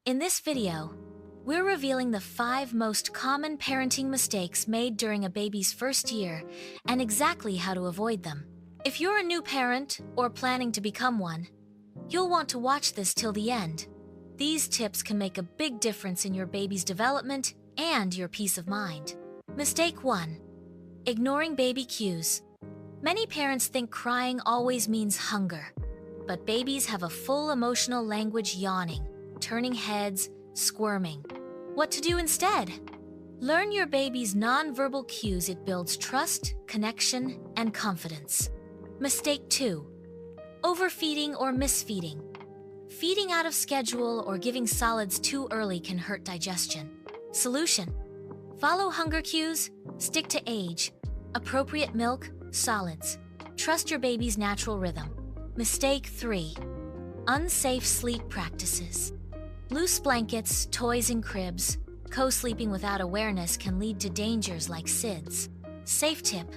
In this video, we're revealing the 5 most common parenting mistakes made during a baby's first year and exactly how to avoid them. If you're a new parent or planning to become one, you'll want to watch this till the end. These tips can make a big difference in your baby's development and your peace of mind. Mistake 1. Ignoring baby cues. Many parents think crying always means hunger, but babies have a full emotional language: yawning, turning heads, squirming. What to do instead? Learn your baby's nonverbal cues. It builds trust, connection, and confidence. Mistake 2. Overfeeding or misfeeding. Feeding out of schedule or giving solids too early can hurt digestion. Solution: follow hunger cues, stick to age, appropriate milk, solids. Trust your baby's natural rhythm. Mistake 3. Unsafe sleep practices. Loose blankets, toys in cribs, co-sleeping without awareness can lead to dangers like SIDS. Safe tip: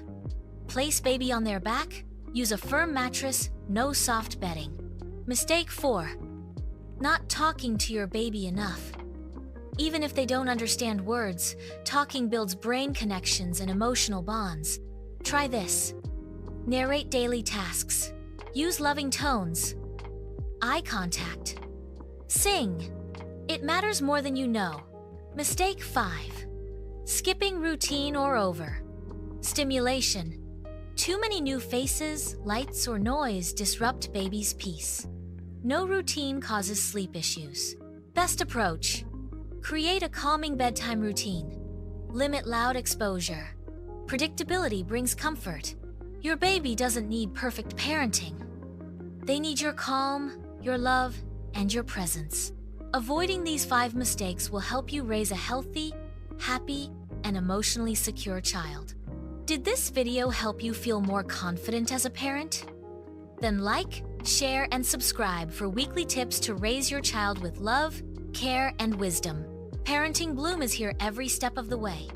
place baby on their back, use a firm mattress, no soft bedding. Mistake 4. Not talking to your baby enough. Even if they don't understand words, talking builds brain connections and emotional bonds. Try this. Narrate daily tasks. Use loving tones. Eye contact. Sing. It matters more than you know. Mistake 5. Skipping routine or over. Stimulation. Too many new faces, lights, or noise disrupt baby's peace. No routine causes sleep issues. Best approach: create a calming bedtime routine. Limit loud exposure. Predictability brings comfort. Your baby doesn't need perfect parenting. They need your calm, your love, and your presence. Avoiding these 5 mistakes will help you raise a healthy, happy, and emotionally secure child. Did this video help you feel more confident as a parent? Then like, share, and subscribe for weekly tips to raise your child with love, care, and wisdom. Parenting Bloom is here every step of the way.